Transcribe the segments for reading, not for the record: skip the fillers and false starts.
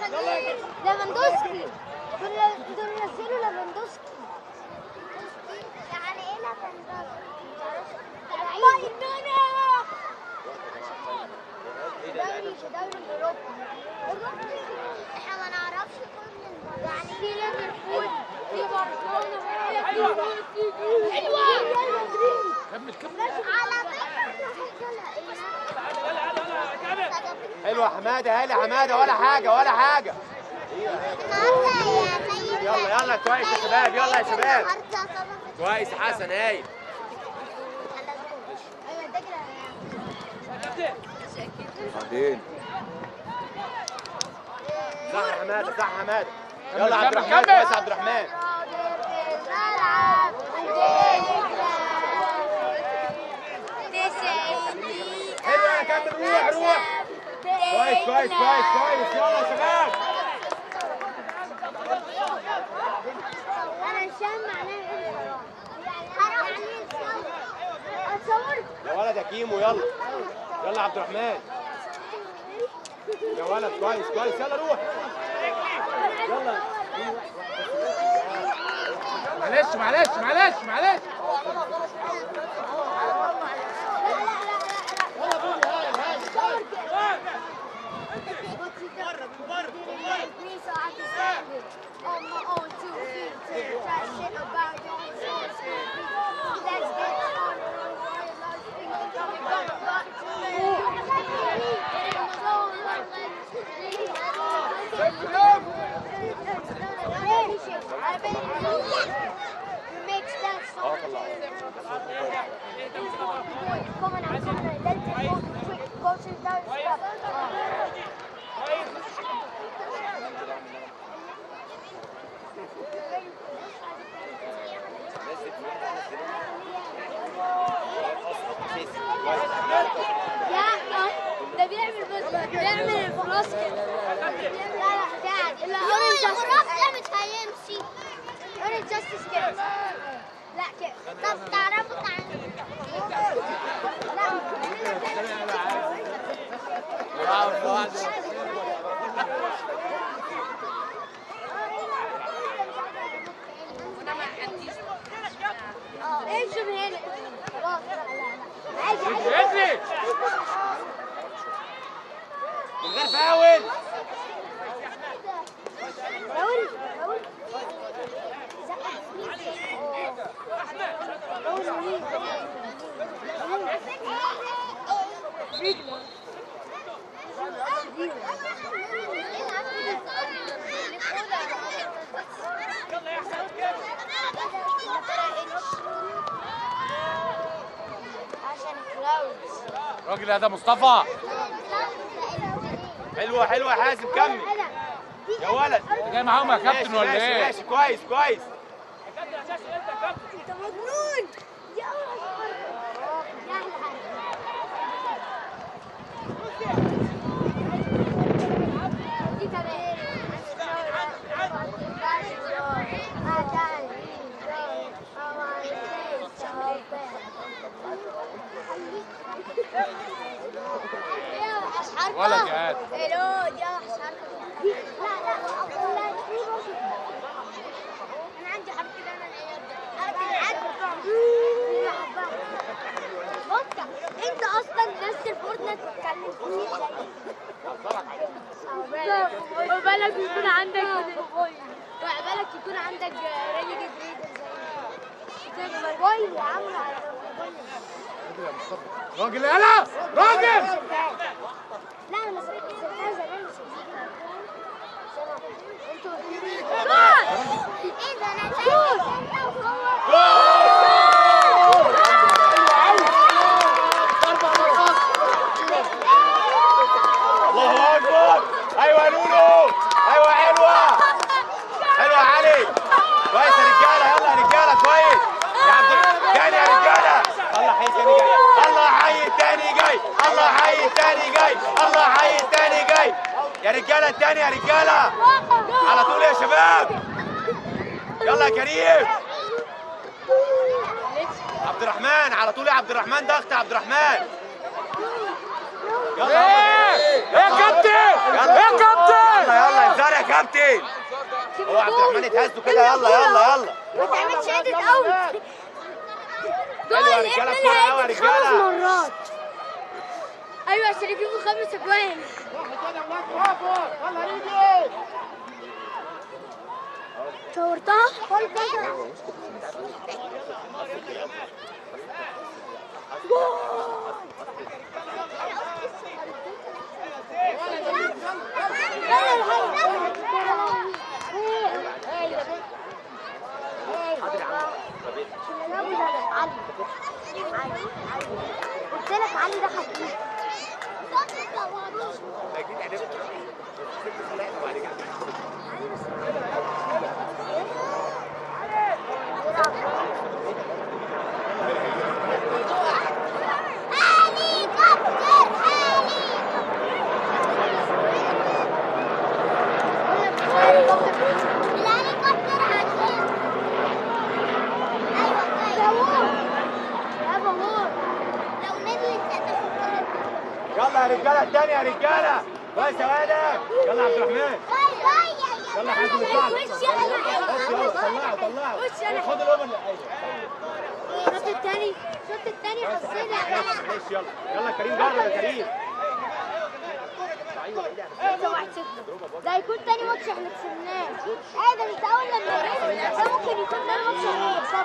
ليفاندوسكي دول نزلوا ليفاندوسكي. يعني ايه ليفاندوسكي؟ دوري اوروبي احنا ما نعرفش كل يعني في ليفربول في برشلونه حلوه كمل كمل على فكره حلوه حماده. هالي حماده ولا حاجه ولا حاجه. يلا يلا كويس يا شباب. يلا يا شباب كويس يا حسن. هايل. بعدين صح يا حماده صح يا حماده. يلا عبد الرحمن. كويس عبد الرحمن. حلو يا كابتن. روح روح. كويس كويس كويس كويس. يلا يا شباب. انا الشام معناه ايه؟ هروح اتصور يا ولد يا كيمو. يلا يلا عبد الرحمن. يا ولد كويس كويس. يلا روح. يلا معلش معلش معلش معلش. ده بيعمل الفراس كده. لا الفراس ده مش هيمشي. اورنج جاستس كده. لا كده. طب تعرفوا امشوا من هنا. خلاص عادي اجري من غير فاول. الراجل هذا مصطفى. حلوه حلوه يا حازم. كمل يا ولد. جاي معاهم يا كابتن ولا ماشي ايه؟ ماشي كويس كويس. انت مجنون. ولا جهاد. الو دي لا انا عندي حرف كده. انا بص انت اصلا نزل فورتنايت وتتكلم فيه. وبالك يكون عندك وعبالك يكون عندك ريلي جديد زي الموبايل يا عم. راجل يلا راجل. لا انا سبتها زمان مش انتوا ايه ده؟ انا الله اكبر. ايوه يا نونو. ايوه حلوه حلوه يا علي. كويس يا رجاله. يلا يا رجاله كويس يا عبد تاني يا رجاله. الله حي تاني جاي. الله حي تاني جاي. الله حي تاني جاي. الله حي تاني جاي يا رجاله. التاني يا رجاله على طول يا شباب. يلا يا كريم. عبد الرحمن على طول يا عبد الرحمن. ضغط يا عبد الرحمن. يلا ايه يا كابتن. يلا يا كابتن. يلا كابتن. هو عبد الرحمن اتهزوا كده. يلا يلا يلا. ما تعملش عدة اوت. حلوه يا رجاله الكوره قوي يا رجاله. 5 مرات. ايوه عشان يجيبوا 5 اجوان. صورتها؟ قلت لك علي ده خفيف. يلا يا رجاله الثانيه يا رجاله. كويس يا واد. يلا عبد الرحمن. يلا حازم اطلع. طلعه طلعه. خد الاوفر. الشوط الثاني حسينا. معلش يلا يلا كريم جرب يا كريم. ده هيكون تاني ماتش احنا كسبناه. ايه ده انت اول لما ده ممكن يكون تاني ماتش احنا كسبناه.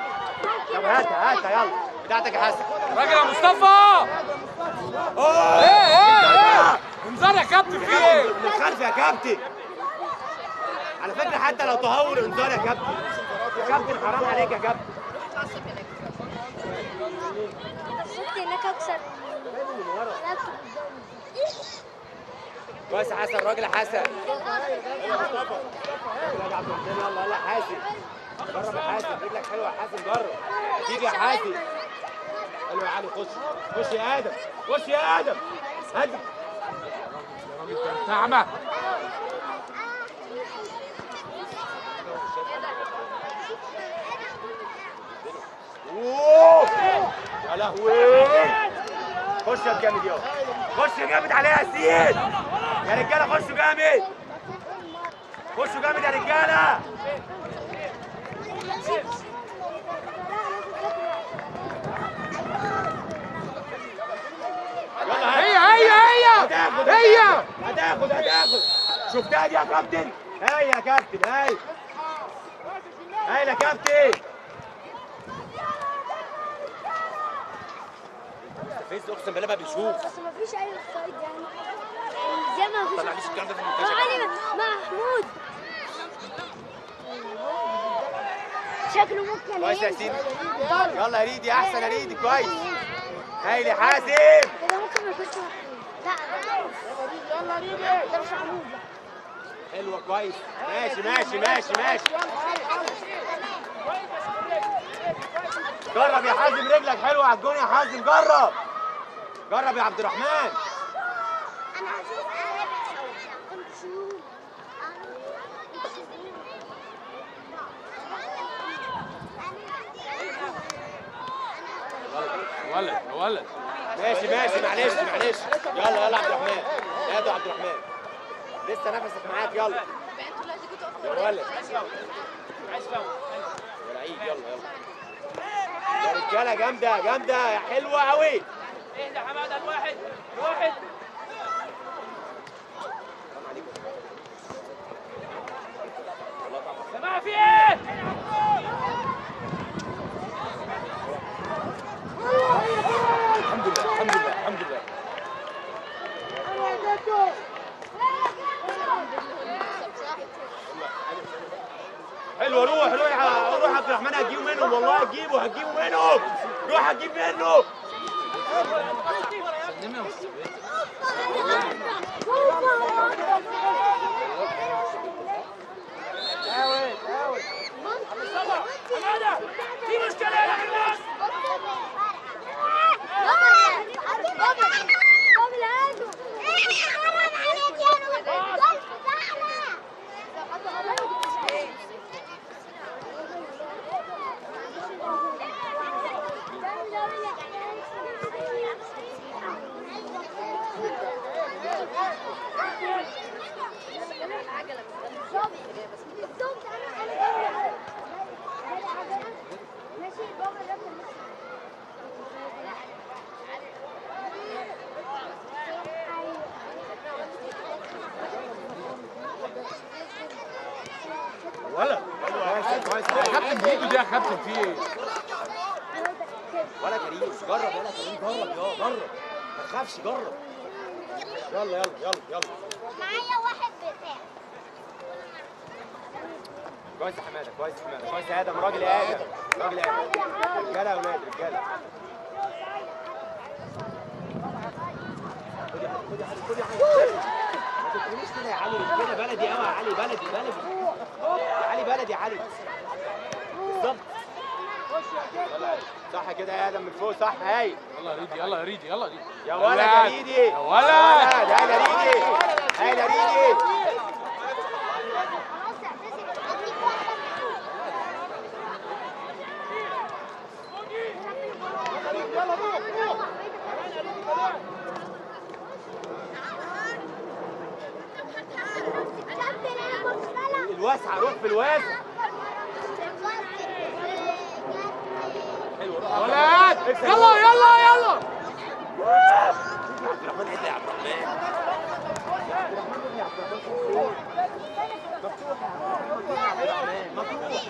طب هاتها يلا بتاعتك يا حسن. راجل يا مصطفى. ايه انذار يا كابتن في ايه؟ من الخلف يا كابتن. على فكره حتى لو تهور انذار يا كابتن. يا كابتن حرام عليك يا كابتن. شفت هناك اكسر. كويس يا حسن. راجل يا حسن. يلا عبد الرحمن. يلا يلا حاسب. جرب يا حاسب. رجلك حلوه يا حاسب. جرب. تيجي يا حاسب. حلو يا علي. خش يا ادم. خش يا ادم. هدي. نعمة. اوه يا لهوي. خش يا جامد يلا. خش يا جامد عليها يا ياسين. يا رجاله خشوا جامد. خشوا جامد يا رجاله. يلا هي هتاخد. شفتها دي يا كابتن. هاي يا كابتن. هاي يا كابتن. مستفز اقسم بالله ما بيشوف. بس ما فيش اي اوفسايد يعني. زي ما فيش. طلعليش الكلام ده في المنتج. علي محمود شكله ممكن. كويس يا ياسين. يلا يا ريدي. احسن يا ريدي. كويس. هايل يا حازم. كده ممكن ما يكونش محمود. لا يلا ريدي. ده مش محمود. حلوه. كويس. ماشي. جرب يا حازم. رجلك حلوه على الجون يا حازم. جرب يا عبد الرحمن. انا هشوف كنت شوف. ولد ماشي معلش. يلا عبد الرحمن. يا عبد الرحمن لسه نفسك معاك. يلا يا ولد. يا لعيب. يلا يا رجاله. جامده يا حلوه قوي. اهدى حماده. الواحد جماعه في ايه؟ الحمد لله. حلوه. روح عبد الرحمن. هتجيبوا منهم والله. هتجيبوا منهم. روح هتجيب منه. حماده في مشكله يا الناس. ولا كابتن بايده دي يا كابتن في ايه؟ ولا كريم جرب، ولا كريم جرب، جرب ما تخافش، جرب. يلا يلا يلا يلا. معايا واحد بتاع. كويس يا حماده، كويس يا حماده، كويس يا ادم، راجل يا ادم، راجل يا ادم. رجاله يا اولاد، رجاله. خد يا علي، خد يا علي. ما تقوليش كده يا علي، مش كده، بلدي قوي يا علي، بلدي بلدي. يا علي بلدي يا علي. بالظبط. يلا صح كده يا ادم، من فوق صح، هاي. يلا يا ريدي، يلا يا ريدي، يلا ريدي يا ولد يا ريدي، يا ولد، هاي يا ريدي، هاي يا ريدي. الواسعة، روح في الواسع. يا ولد، يلا يلا يلا. عبد الرحمن عدل يا عبد الرحمن. مفتوح يا عبد الرحمن، مفتوح.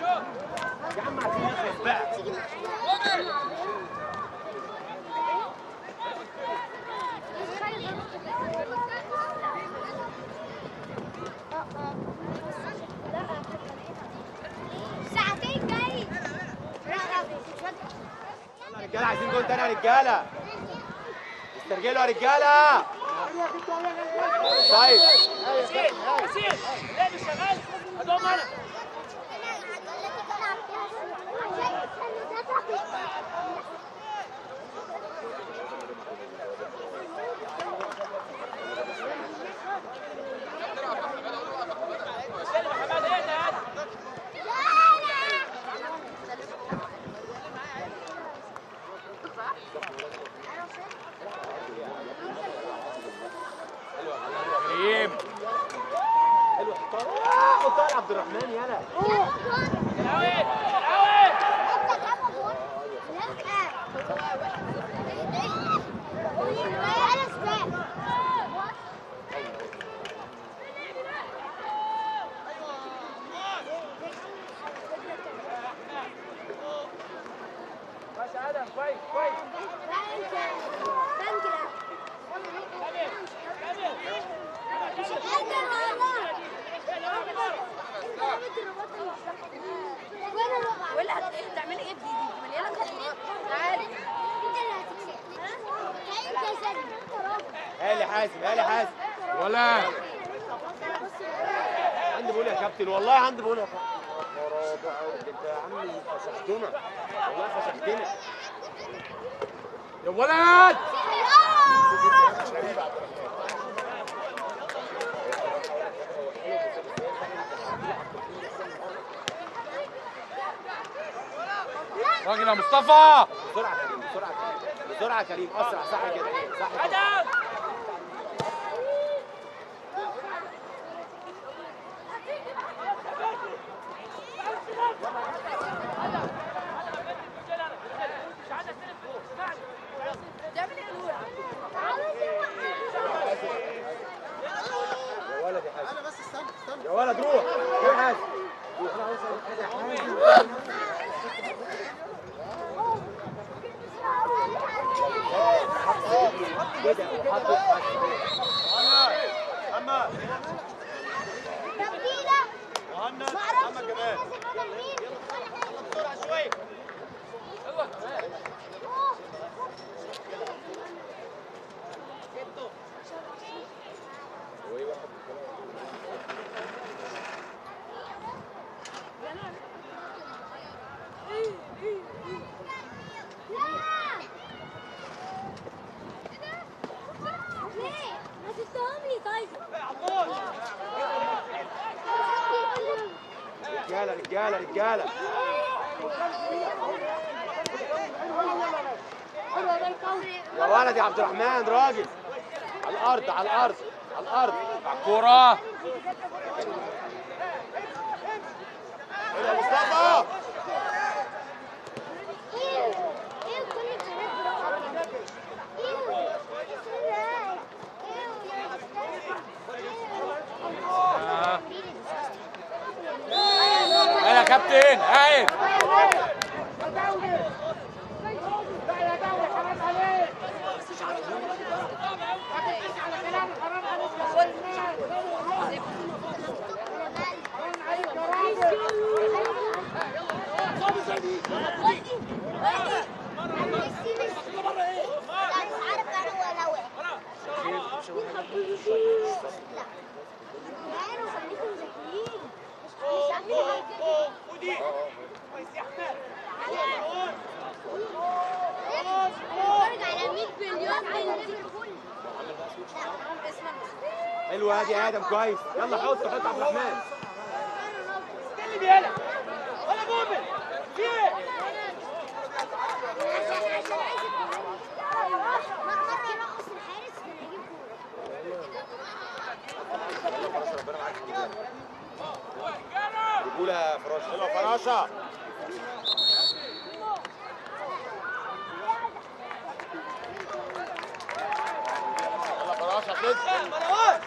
يا عم عايزين نخلص بقى. ساعتين جاي. يلا يا رجاله، عايزين جول تاني يا رجاله. استرجلوا يا رجاله. طيب ياسين ياسين ليه شغال؟ هدوم انا. سلم يا حماده، ايه ده؟ كريم حلو، حطها لعبد الرحمن، يلا. العوي العوي. ماشي ادم، كويس كويس. ولا هتعملي ايه دي مليانه خضروات. تعالي هالي حازم، هالي حازم. ولا عندي بقول يا كابتن، والله عندي بقول يا كابتن. انت يا عمي فشختنا، والله فشختنا. يا ولد، راجل يا مصطفى. بسرعه كريم، بسرعه كريم، بسرعه كريم، اسرع، صح كده، صح كده. ادم يا ولد يا حازم، يا ولد روح، روح يا حازم، روح. كده وحط محمد، مهند، محمد كمان. يلا بسرعه شويه. رجاله رجاله رجاله. يا ولد يا عبد الرحمن، راجل على الارض، على الارض. على الارض على الكوره. يا مصطفى يلا يا كابتن هايل. حلوه دي يا ادم كويس. يلا حط عبد الرحمن. استلم يلا ولا مؤمن في ايه؟ رجوله فراشه. يلا فراشه. يلا فراشه كده. مروان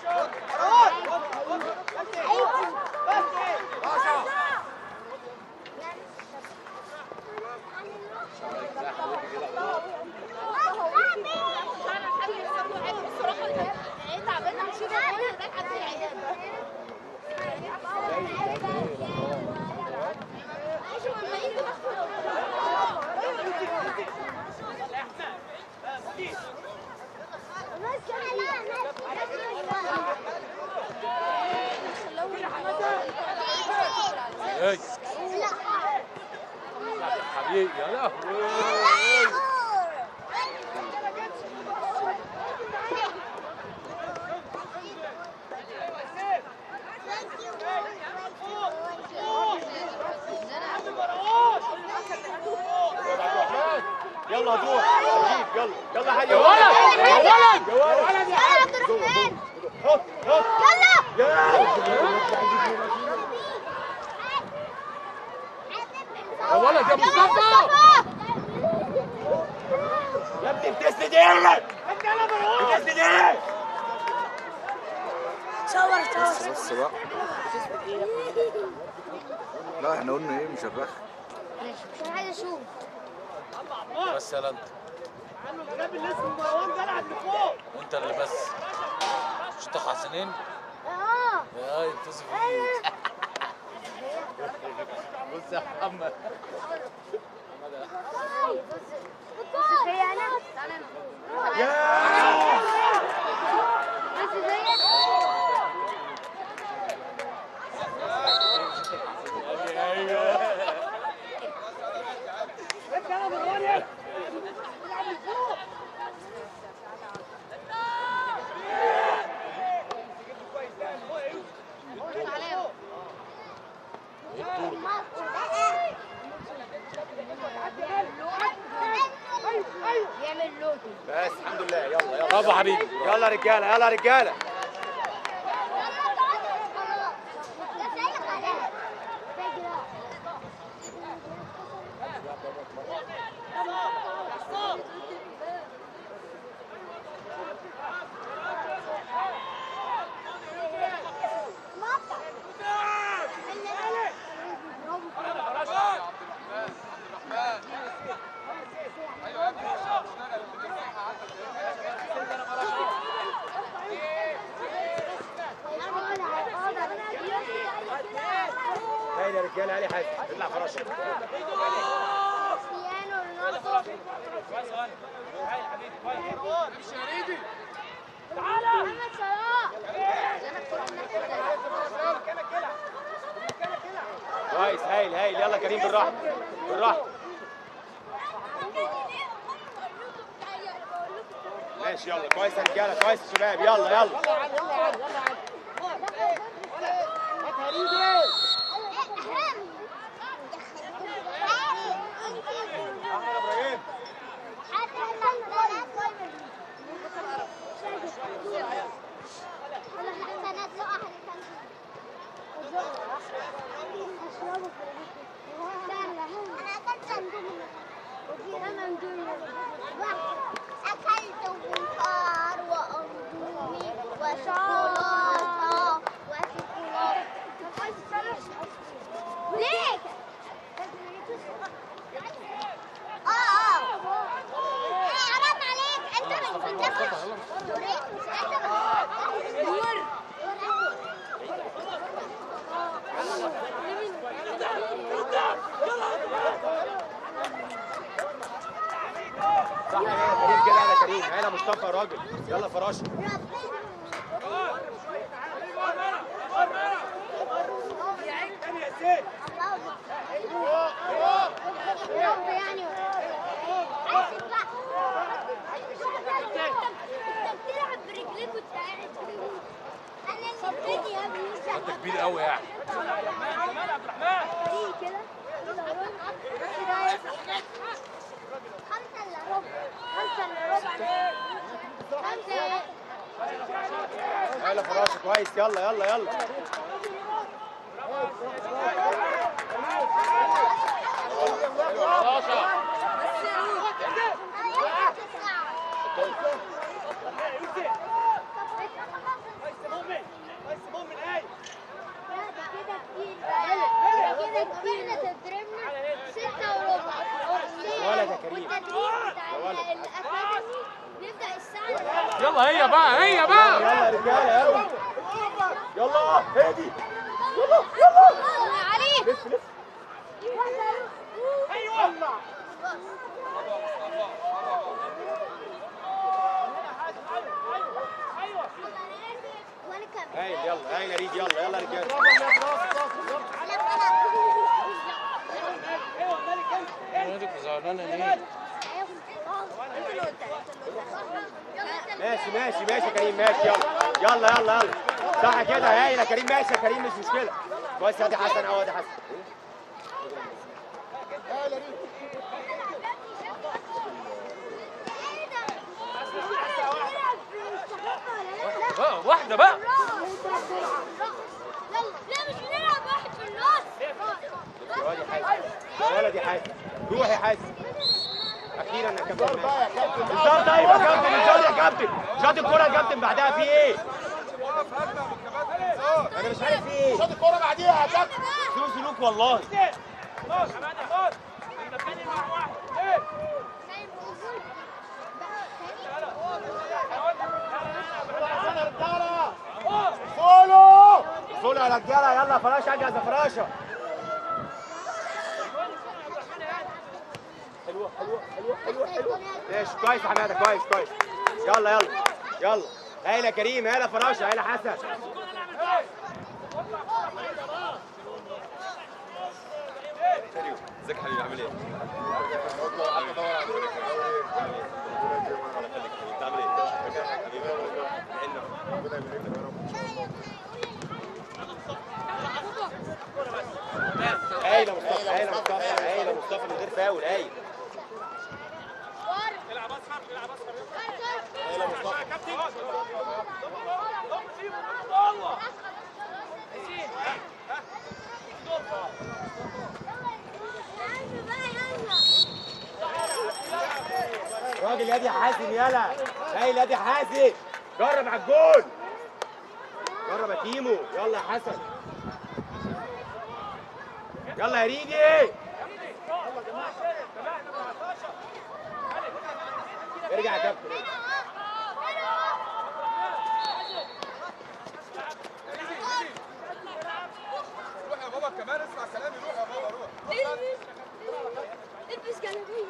اي حبيبي يا لهوي. يلا هتروح جيب. يلا يلا حي. يا ولد يا ولد يا ولد يلا عبد الرحمن حط حط. يلا يا ولد يا مصطفى. يا ابني بتسند ايه؟ بتسند ايه؟ بس بقى. لا احنا قلنا ايه مش هنرخ. مش عايز اشوف بس يلا انت عنه الجاب اللي اسمه مروان ده لعب لفوق وانت اللي بس مش تاخد حسنين. اه يا يتصل فيك. بص يا محمد. بص هي انا بس زي انت يلا مروان يلا لعب لفوق يعمل لوتو بس الحمد لله. يلا يلا برافو حبيبي. يلا رجاله يلا رجاله. هاي يا رجاله. علي حاجه اطلع فراشه. كريستيانو رونالدو محمد صلاح كويس هايل هايل. يلا كريم بالراحه بالراحه. ماشي يلا كويس يا رجاله. كويس يا شباب. يلا يلا. راجل يلا فراشه يعني بتلعب برجليك وانت قاعد انا اللي يا ابني انت كبير قوي يعني. كده خمسة الا ربع يلا فراشه كويس يلا يلا يلا يلا هي بقى هي بقى. يلا يا رجاله يلا يلا هادي يلا يلا علي لف لف هايل يلا هايل يا ريد يلا يلا يا رجاله مالك زعلانه ليه؟ ماشي ماشي ماشي يا كريم ماشي يلا يلا يلا يلا صح كده هايل يا كريم ماشي يا كريم مش مشكله كويس ادي حسن اهو ادي حسن بقى واحده بقى. لا مش بنلعب واحد في النص يا واد يا حازم يا ولد يا حازم روح يا حازم اخيرا يا كابتن انذار طيب يا كابتن انذار يا كابتن شاط الكوره يا كابتن بعدها في ايه؟ انا مش عارف في ايه شاط الكوره بعديها يا كابتن. سوء سلوك والله فولو فولو يا رجاله يلا فراشه اجهز يا فراشه حلوه حلوه حلوه حلوه حلوه ماشي كويس يا حماده كويس كويس يلا يلا يلا هايله يا كريم هايله فراشه هايله حسن ازيك يا حبيبي عامل ايه؟ عامل ايه؟ هايله مصطفى هايله مصطفى هايله مصطفى من غير فاول هايل العب اصفر العب اصفر هايله مصطفى راجل يا دي حازم يلا هايل يا دي حازم جرب على الجول جرب يا تيمو يلا يا حسن يلا يا ريدي ارجع يا كابتن روح يا بابا كمان اسمع كلامي روح يا بابا روح. البس جلابيه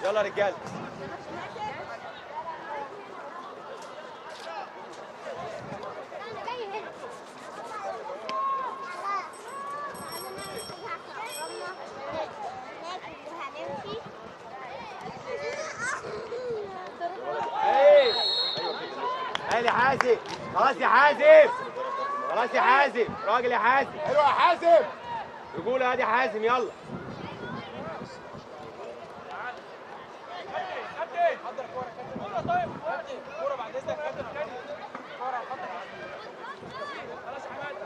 يلا يا رجاله هاي يا حازم خلاص يا حازم خلاص يا حازم راجل يا حازم حلو يا حازم. رجوله ادي حازم يلا حضر الكوره كوره طيب الكوره بعد اذنك كابتن تاني الكوره حضر خلاص يا حماد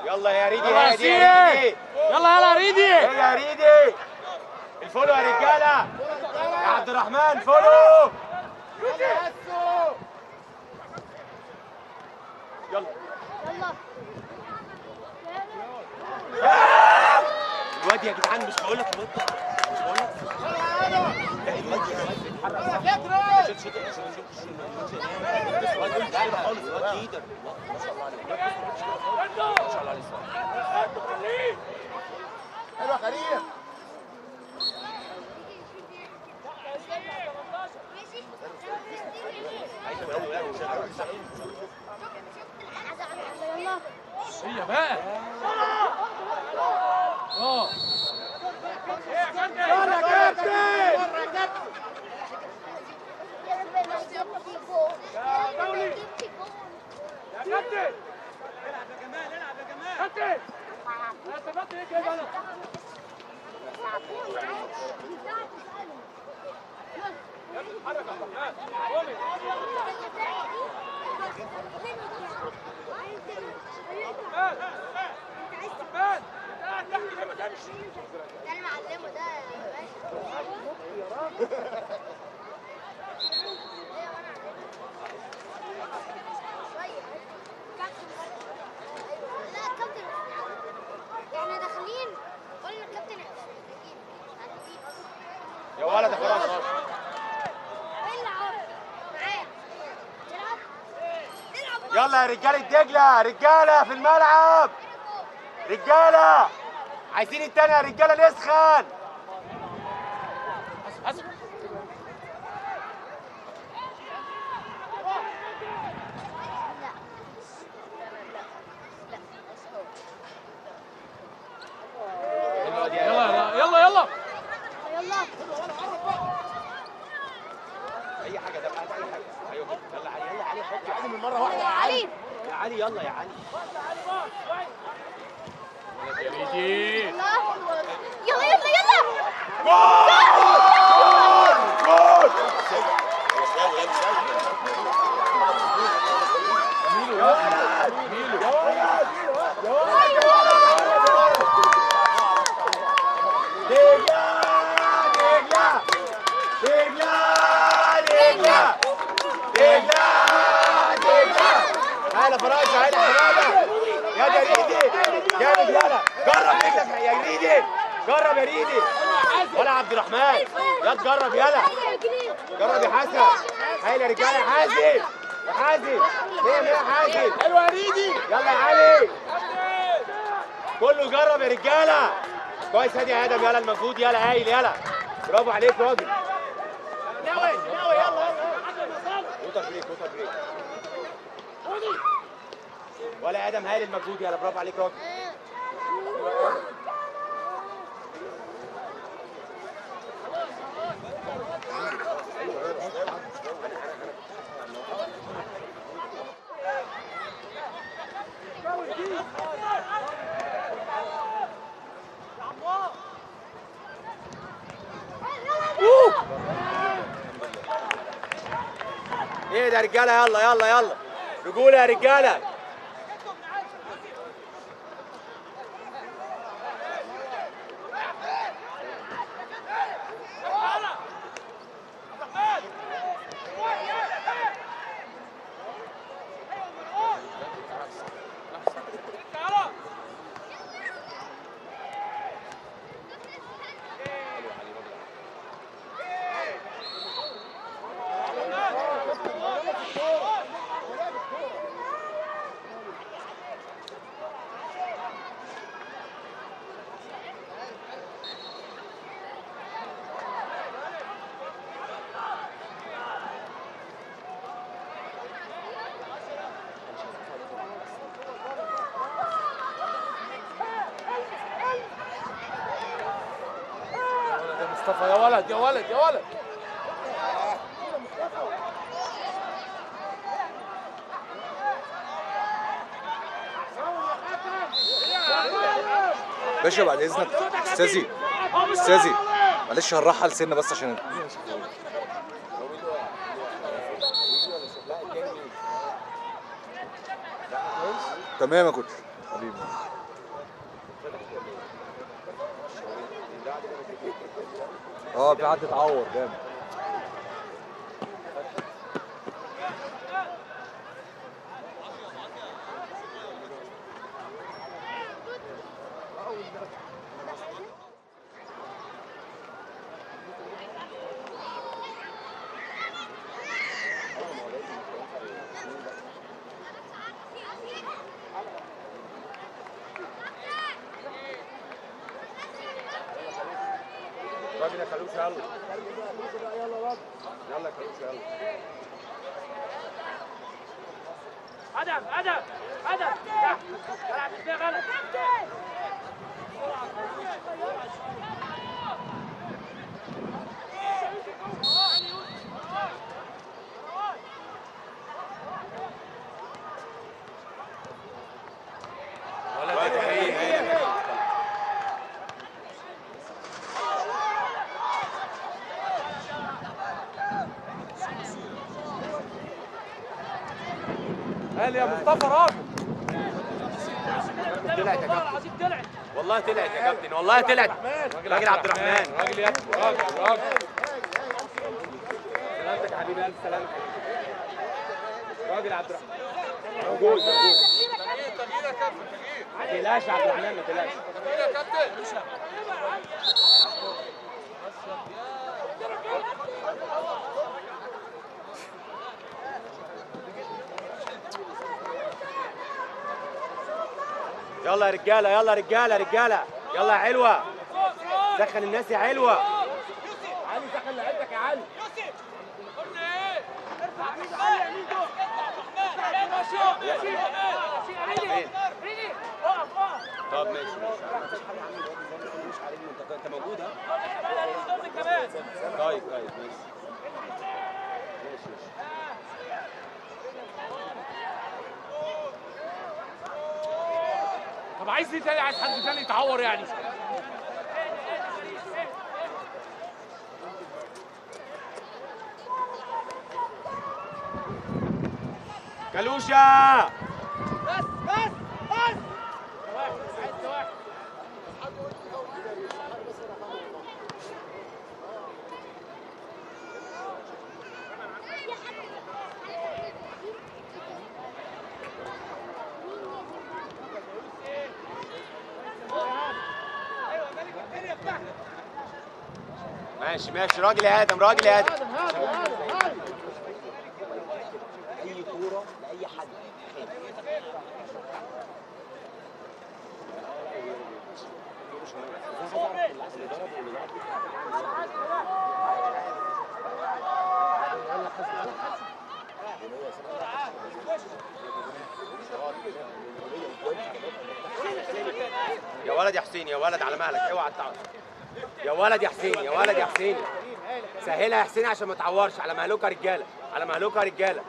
يلا يا ريدي يلا يا هادي يا ريدي يلا يلا يا ريدي. يلا يا ريدي الفولو يا رجاله يا عبد الرحمن فولو يلا الواد يا جدعان مش بقول لك الواد مش بقول لك لا الواد يا واد بيتحرك شوت شوت شوت كده خالص الواد ليدر ما شاء الله عليه ما شاء الله عليه حلوه كريم هي بقى يلا يا كابتن يا دولي يا كابتن العب يا جمال العب يا جمال كابتن انا استفدت ايه كده انا اتحرك يا عبد الرحمن قومي عبد الرحمن ما تمشي ده انا معلمه ده لا كابتن احنا داخلين قلنا كابتن يا ولد يا خلاص العب معايا العب يلا يا رجاله دجله رجاله في الملعب رجاله عايزين التاني يا رجاله نسخن حسب يلا يلا يلا يلا اي حاجه ده بعد اي حاجه ايوه كده يلا علي يلا علي حط يا علي من مره واحده يا علي يا علي يلا يا علي يا ميدي يلا يلا يلا جول تعالى فراشه تعالى فراشه يا جريدي جامد يلا جرب رجلك يا جريدي جرب يا ريدي ولا عبد الرحمن يا تجرب يلا جرب يا حسن هاي يا رجاله يا حازم يا حازم مية مية حازم حلوه يا ريدي يلا يا علي كله جرب يا رجاله كويس هادي يا ادم يلا المجهود يلا هايل يلا برافو عليك راجل ناوي ناوي يلا ووتر بريك ووتر بريك ولا ادم هايل المجهود يلا برافو عليك راجل ايه ده يا رجاله يلا يلا يلا رجوله يا رجاله مصطفى يا ولد يا ولد يا ولد باشا بعد اذنك استاذي استاذي معلش هنرحل سنه بس عشان تمام يا كوتش حبيبي في حد اتعور جامد راجل يا كالوش يلا. يلا يا كالوش يلا. ادم ادم ادم العب ازاي غلط. ولا تحريم. قال يا مصطفى راجل. طلعت يا كابتن. العظيم طلعت. والله طلعت يا كابتن والله طلعت. راجل عبد الرحمن. راجل يا ابني راجل. سلامتك يا حبيبي الف سلامة. راجل عبد الرحمن. موجود. تغيير يا كابتن تغيير. ما تقلقش يا عبد الرحمن ما تقلقش. تغيير يا كابتن. يلا يا رجاله يلا يا رجاله رجاله يلا يا علوه. دخل الناس يا علوه. علي دخل لعبتك يا علي. قلنا ايه؟ ارفع ايدك على اليمين دول. ماشي اقف اقف. طب ماشي مش عليك انت موجود ها؟ طيب ماشي. طب عايز ايه تاني؟ عايز حد تاني يتعور يعني؟ كالوشة بس واحد. ماشي راجل يا ادم راجل يا ادم. اي كوره لاي حد. يا ولد يا حسين يا ولد على مهلك اوعى تتعور. يا ولد يا حسين يا ولد يا حسين سهلها يا حسين عشان ما تعورش. على مهلوك يا رجاله على مهلوك يا رجاله.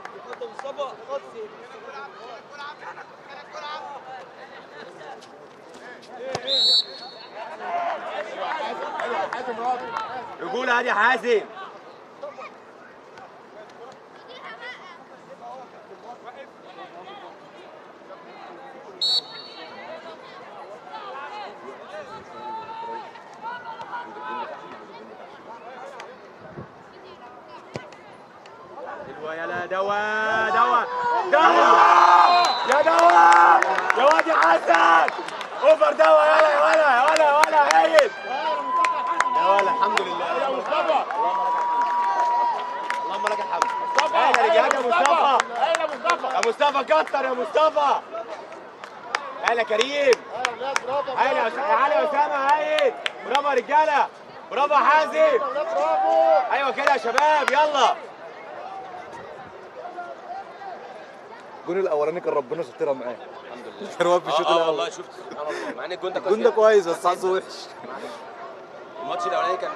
رجوله هادي يا حازم. يلا دوا يا دوا يا واد يا حسن اوفر دوا يلا يا ولا هايل يا ولا الحمد لله يا مصطفى اللهم لك الحمد. هايل يا رجاله يا مصطفى كتر يا مصطفى. هايل يا كريم. هايل يا علي اسامه هايل. برافو يا رجاله برافو يا حازم. ايوه كده يا شباب يلا. الجون الاولاني كان ربنا سترها معاه. الحمد لله. كان واقف في الشوط الاول. والله شفت سبحان الله مع ان الجون ده الجون ده كويس بس حظه وحش. الماتش الاولاني كان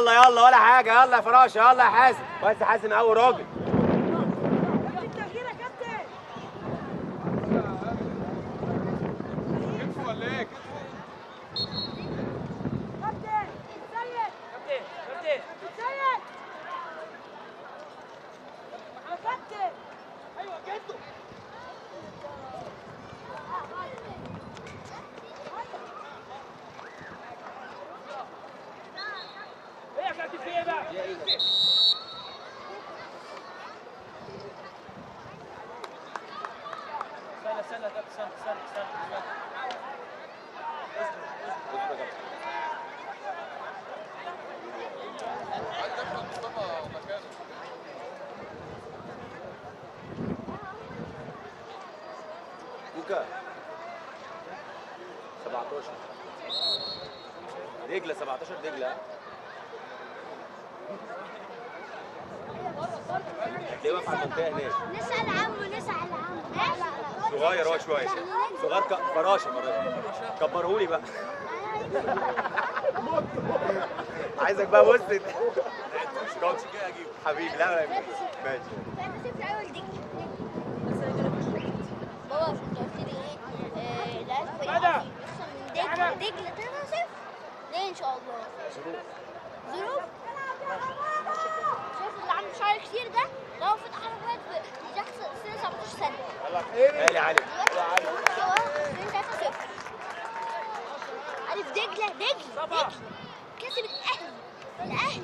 يلا ولا حاجه. يلا يا فراشه يلا يا حازم. بس يا حازم اول راجل. يلا يا كابتن استنى كوكا 17 دجله 17 دجله هتلاقيه واقف على المنطقه هناك. نسأل عمو صغير هو شويه صغير فراشه كبرهولي بقى. عايزك بقى بص كوتش كده اجيبه حبيبي. لا ماشي بابا انت قلت لي ايه؟ العيال من دجله 3-0 ليه ان شاء الله؟ ظروف شايف اللي عنده شعر كتير ده لو فتح عربيات بيجحس سنه 17 سنه. يلا علي عارف دجله كسب الاهلي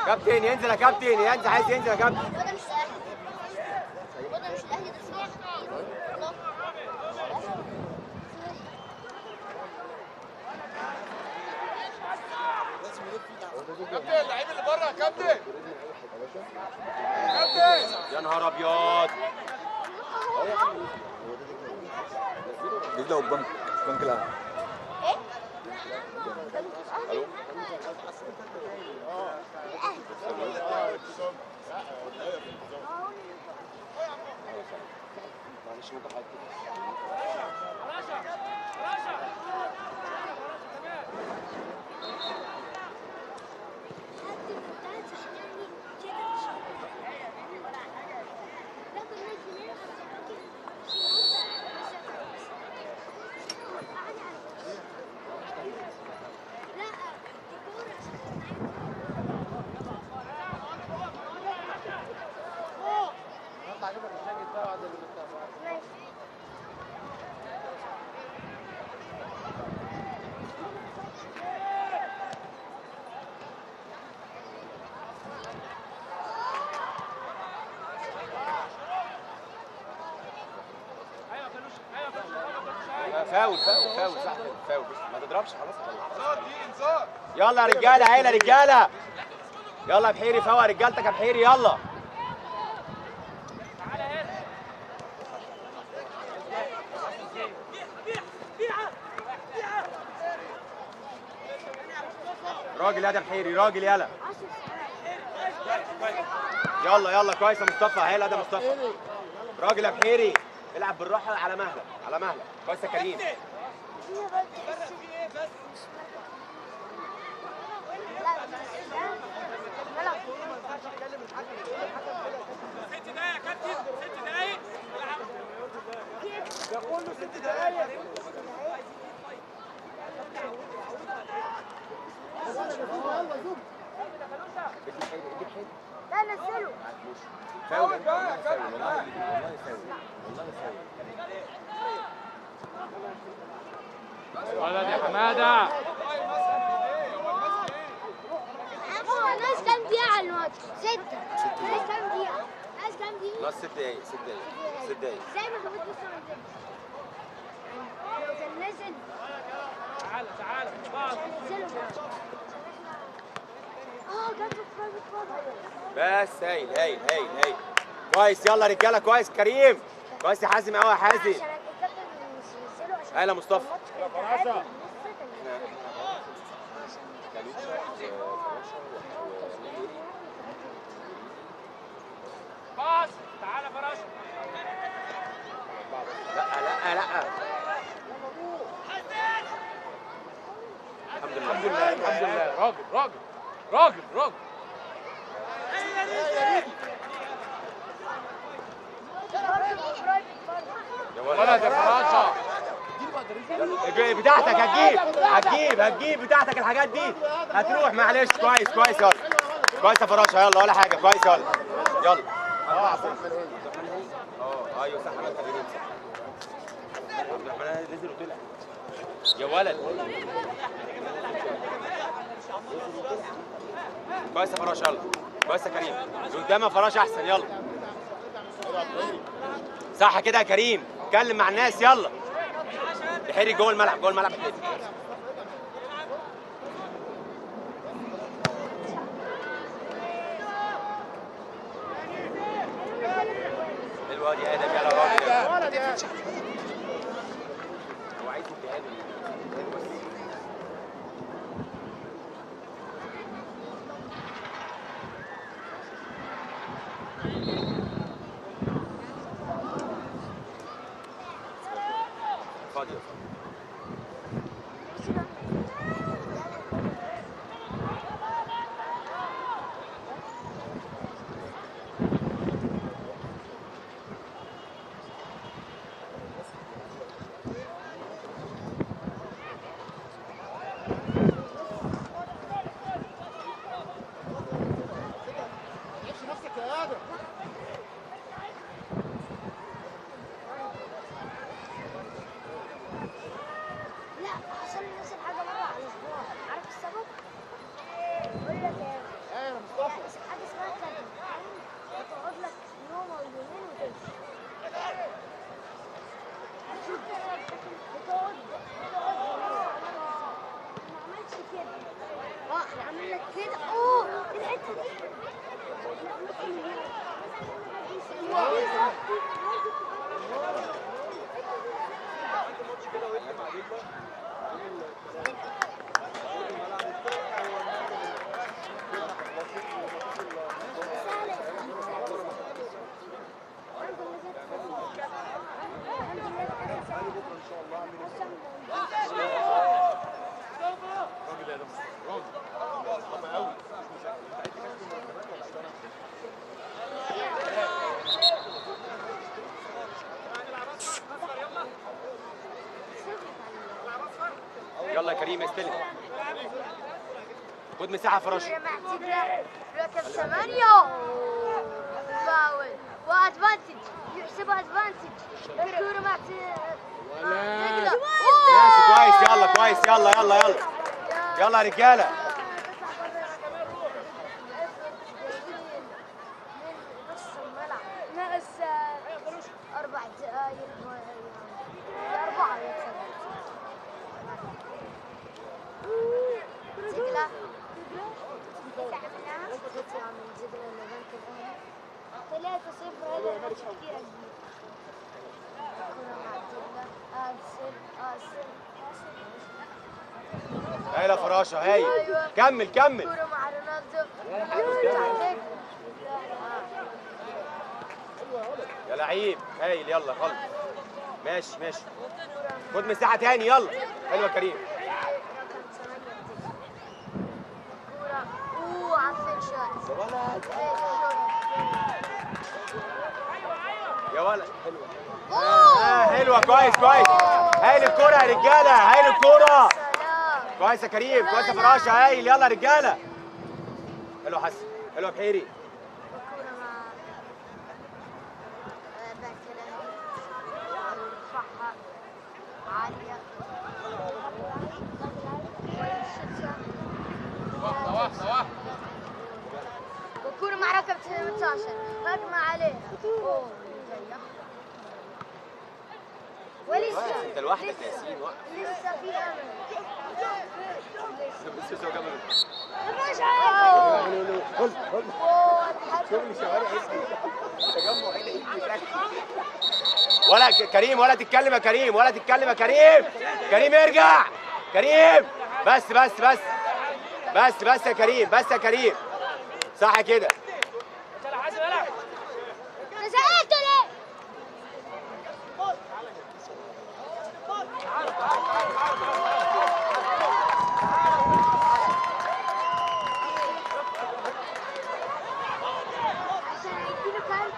كابتن ينزل يا كابتن ينزل عايز ينزل يا كابتن. وده مش الاهلي ده سميح كابتن اللعيب اللي بره يا كابتن. يا نهار ابيض. دجله وبنك الاهلي. ايه؟ الو معلش ممكن فاول صح فاول ما تضربش خلاص. يلا يا رجاله عيله رجاله. يلا يا بحيري فوق رجالتك يا بحيري يلا. راجل يا بحيري راجل يلا. يلا كويس يا مصطفى. هيلا ده مصطفى راجل يا بحيري. العب بالراحه على مهلك كويس يا كريم. ده كله 6 دقايق. لا نزله فاول والله ولد يا حماده. هو ناس كام دقيقة على الماتش؟ 6 ناس كام دقيقة؟ ناقص 6 دقايق زي ما خبيت لسه ما نزلش لو كان نزل تعالى بعض نزله جت برايفت فاضي بس هايل كويس. يلا رجاله كويس كريم كويس يا حازم قوي يا حازم. عشان الكابتن نزله عشان هلا مصطفى. باص تعالى فراشه. لا الحمد لله. راجل. يا ولد يا فراشه بتاعتك هتجيب بتاعتك الحاجات دي هتروح معلش. كويس يلا كويس يا فراشه يلا ولا حاجه كويس يلا ايوه صح عملت كده عبد الرحمن نزل وطلع يا ولد. كويس يا فراش يلا. كويس يا كريم. قدام يا فراش احسن يلا. صح كده يا كريم. اتكلم مع الناس يلا. بحيري جوه الملعب جوه الملعب. الواد يا ادم يلا راجل. هو عايز يديها له. فاضي عامل لك كده. اوه الحته دي يلا يا كريم استلم. خد مساحه فراش. رقم 8 فاول وادفانتج يحسبها ادفانتج. الكوره مع تقدر. ماشي كويس يلا كويس يلا يلا يلا يلا يا رجاله. ناقص 4 دقايق 4 زقلة 3-0. هذا الماتش كثير كبير. هايله فراشه هايل. كمل كمل. كورة مع رونالدو. يا لعيب هايل يلا خلص. ماشي ماشي. خد مساحه تاني يلا. حلوه يا كريم. اوه عفن شوت يا ولد. حلوه كويس كويس. هايل الكوره يا رجاله هايل الكوره. كويس يا كريم كويس يا فراشه هايل يلا يا رجاله. حلو حسن حلو يا بحيري. وكورة مع رقم 18 هجمة عليها. اوه ولسه انت لوحدك يا ياسين وقف. لسه في امل. ولا كريم ولا تتكلم يا كريم ولا تتكلم يا كريم. كريم ارجع كريم. بس بس بس بس بس يا كريم بس يا كريم. صح كده. زعلت ليه؟ عشان يديله كارت.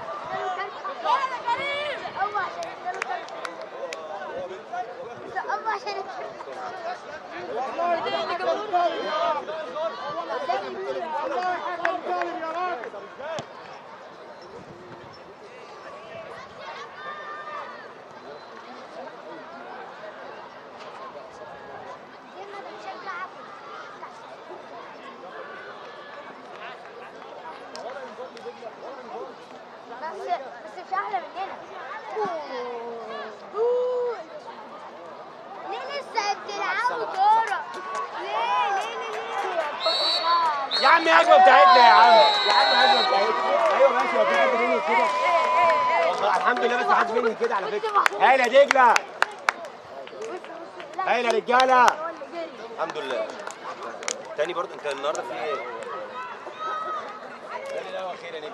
الله عشان يديله كارت. الله عشان يا عم هجمه بتاعتنا يا عم هجمه بتاعتنا. ايوه ماشي هو في حد مني كده الحمد لله بس ما حدش مني كده على فكره. هايله دجله هايله رجاله الحمد لله. تاني برضه انت النهارده في ايه؟ تاني لا خير يا نجم.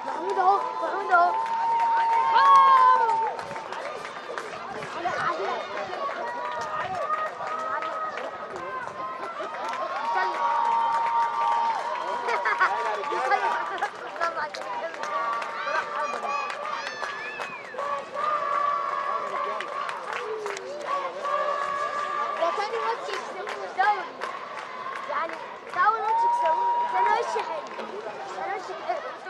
محمود اهو محمود اهو ده تاني ماتش يكسبوه الدوري يعني ده أول ماتش يكسبوه. كان وش حلو كان وش حلو